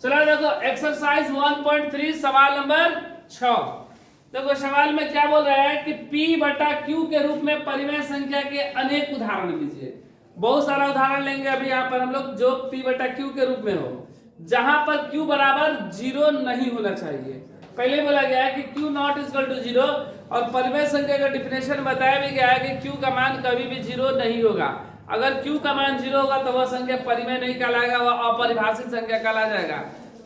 चलो देखो एक्सरसाइज 1.3 सवाल नंबर 6। देखो सवाल में क्या बोल रहा है कि P बटा Q के रूप में परिमेय संख्या के अनेक उदाहरण लीजिए। बहुत सारा उदाहरण लेंगे अभी यहाँ पर हम लोग जो P बटा Q के रूप में हो, जहां पर Q बराबर 0 नहीं होना चाहिए। पहले बोला गया है कि Q नॉट इक्वल टू 0 और परिमेय संख्या का डिफिनेशन बताया भी गया है कि Q का मान कभी भी 0 नहीं होगा। अगर Q का मान 0 होगा तो वह संख्या परिमेय नहीं कहलाएगा, वह अपरिभाषित संख्या कहला जाएगा,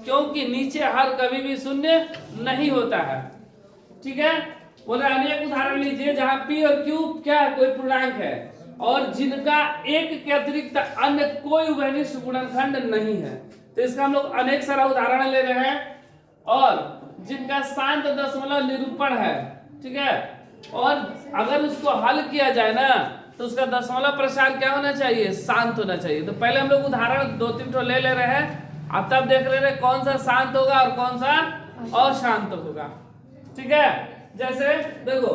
क्योंकि नीचे हर कभी भी शून्य नहीं होता है। ठीक है, बोले अनेक उदाहरण लीजिए जहां P और Q क्या है, कोई पूर्णांक है और जिनका एक के अतिरिक्त अन्य कोई उभयनिष्ठ गुणनखंड नहीं है। तो इसका हम लोग अनेक सारा उदाहरण ले रहे हैं और जिनका शांत दशमलव निरूपण है। ठीक है, और अगर उसको हल किया जाए ना तो उसका दशमलव प्रसार क्या होना चाहिए, शांत होना चाहिए। तो पहले हम लोग उदाहरण 2-3 ठो ले रहे हैं और तब देख रहे हैं कौन सा शांत होगा और कौन सा अशांत होगा। ठीक है, जैसे देखो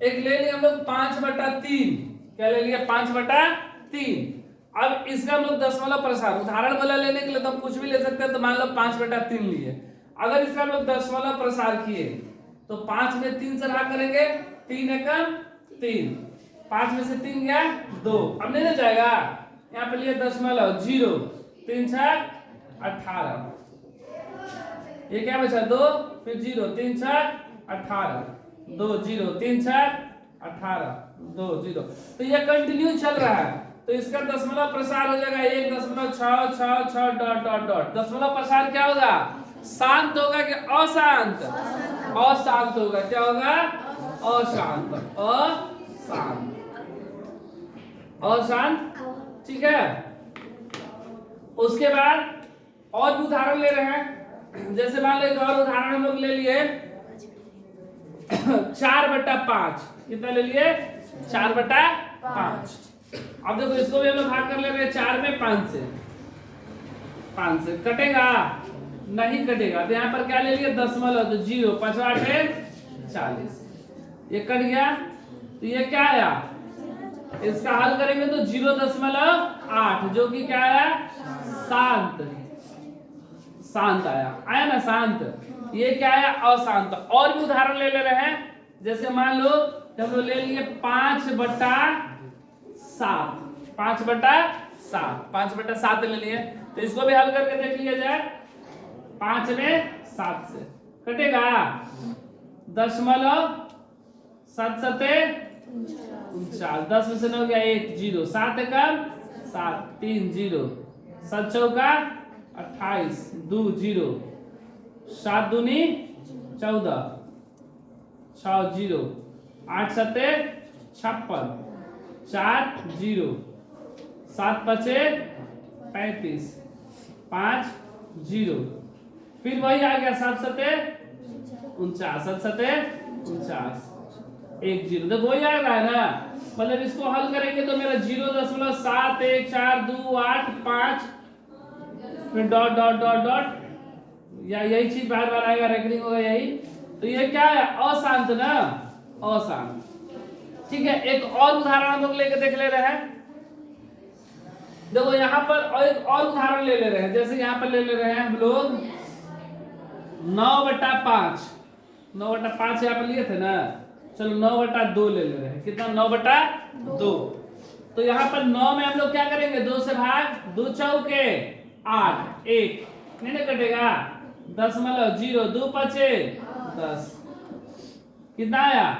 एक ले लिया हम लोग 5/3। क्या ले लिया, 5/3। अब इसका हम लोग दशमलव प्रसार उदाहरण वाला लेने के लिए तो हम कुछ भी ले सकते हैं। तो मान लो 5/3 लिए, अगर इसका हम लोग दशमलव प्रसार किए तो 5 में 3 से भाग करेंगे, 3 एकम 3, 5 में से 3 गया 2। अब नहीं ना जाएगा, यहाँ पे लिए दशमलव 0, 3 6 18, ये क्या बचा 2, फिर 0, 3 6 18, 2 0, 3 6 18, 2 0। तो ये कंटिन्यू चल रहा है, तो इसका दशमलव प्रसार हो जाएगा 1.666 डॉट डॉट डॉट। दशमलव प्रसार क्या होगा, शांत होगा कि अशांत, अशांत होगा। क्या होगा, अशांत, अशांत, अशांत। ठीक है, उसके बाद और भी उदाहरण ले रहे हैं। जैसे मान लो एक और उदाहरण हम लोग ले लिए 4/5। कितना ले लिए, 4/5। अब देखो इसको भी हम लोग भाग कर ले रहे हैं 4 में 5 से, 5 से कटेगा नहीं कटेगा। तो यहाँ पर क्या ले लिया दशमलव, तो 0, 5 8 40, ये कट गया। तो ये क्या आया, इसका हल करेंगे तो 0.8 जो कि क्या आया, शांत, शांत आया ना, शांत। ये क्या आया, अशांत। और भी उदाहरण ले रहे हैं, जैसे मान लो हम लोग ले लिए 5/7, 5/7, 5/7 ले लिए। तो इसको भी हल करके देख लिया जाए। 5 में 7 से कटेगा दशमलव 7 7 49, 10 में से 9 गया 1 0, 7 एकम 7, 3 0, 7 चौका 28, 2 0, 7 दूनी 14, 6 0, 8 7 56, 4 0, 7 5 35, 5 0, फिर वही आ गया 7 7 49, 7 7 49, 1 0। देखो वही आ रहा है ना, मतलब इसको हल करेंगे तो मेरा 0.71428 फिर डॉट डॉट डॉट डॉट, या यही चीज बार बार आएगा, रेकॉर्डिंग होगा यही। तो ये क्या है, अशांत ना, अशांत। ठीक है, एक और उदाहरण हम लोग लेके देख ले रहे हैं। देखो यहाँ पर एक और उदाहरण ले रहे हैं। जैसे यहाँ पर ले रहे हैं हम लोग 9/5, 9/5 यहाँ पर लिए थे ना। चलो 9/2 ले रहे हैं। कितना, 9/2। तो यहाँ पर 9 में हम लोग क्या करेंगे, 2 से भाग, 2 चौके 8, 1 नहीं ना कटेगा, दशमलव 0, 2 5 10, कितना आया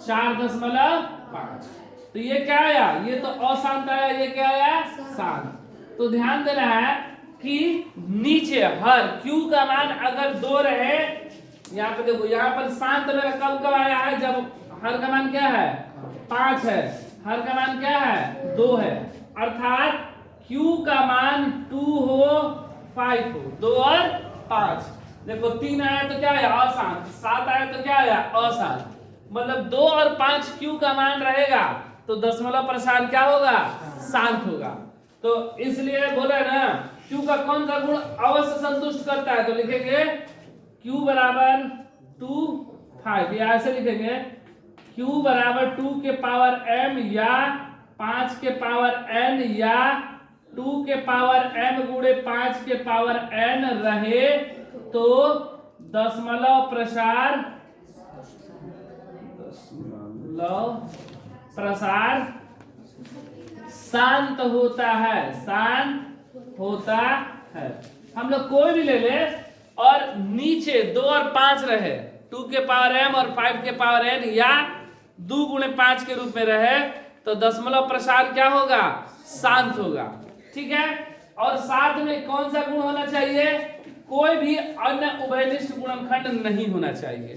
4.5। तो ये क्या आया, ये तो अशांत आया, ये क्या आया, शांत। तो ध्यान देना है कि नीचे हर Q का मान अगर 2 रहे, यहाँ पे देखो, यहाँ पर शांत मेरा कब कब आया है, जब हर का मान क्या है 5 है, हर का मान क्या है 2 है, अर्थात Q का मान 2 हो 5 हो, 2 और 5। देखो 3 आया तो क्या आया, अशांत, 7 आया तो क्या आया, अशांत। मतलब 2 और 5 Q का मान रहेगा तो दशमलव प्रसार क्या होगा, शांत होगा। तो इसलिए बोला ना Q का कौन सा गुण अवश्य संतुष्ट करता है, तो लिखेंगे Q बराबर 2 5, या ऐसे लिखेंगे Q बराबर 2 के पावर m या 5 के पावर n या 2 के पावर m गुणे 5 के पावर n रहे तो दशमलव प्रसार शांत होता है, शांत होता है। हम लोग कोई भी ले ले और नीचे 2 और 5 रहे, 2 के पावर m और 5 के पावर n या 2 गुणे 5 के रूप में रहे तो दशमलव प्रसार क्या होगा, शांत होगा। ठीक है, और साथ में कौन सा गुण होना चाहिए, कोई भी अन्य उभयनिष्ठ गुणनखंड नहीं होना चाहिए,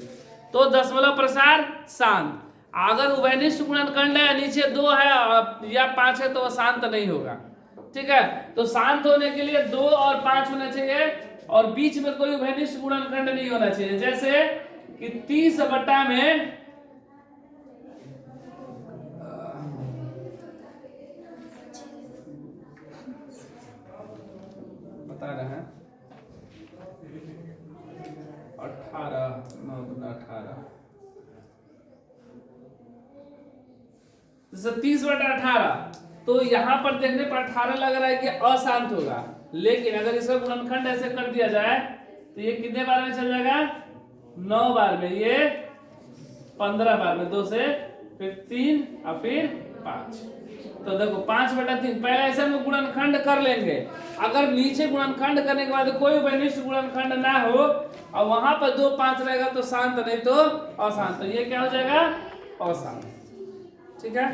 तो दशमलव प्रसार शांत। अगर उभयनिष्ठ गुणनखंड है, नीचे 2 है या 5 है तो वह शांत नहीं होगा। ठीक है, तो शांत होने के लिए 2 और 5 होना चाहिए और बीच में कोई उभयनिष्ठ गुणनखंड नहीं होना चाहिए। जैसे कि 30 बटा में बता रहे हैं 18 9 18 जैसे 30 बटा 18, तो यहां पर देखने पर 18 लग रहा है कि अशांत होगा, लेकिन अगर इसका गुणनखंड ऐसे कर दिया जाए तो ये कितने बार में चल जाएगा, 9 बार में, ये 15 बार में, 2 से फिर 3 और फिर 5। तो देखो 5 बटा 3 पहले ऐसे में गुणनखंड कर लेंगे। अगर नीचे गुणनखंड करने के बाद कोई उभयनिष्ठ गुणनखंड ना हो और वहां पर 2 5 रहेगा तो शांत, नहीं तो अशांत, तो ये क्या हो जाएगा, अशांत। ठीक है।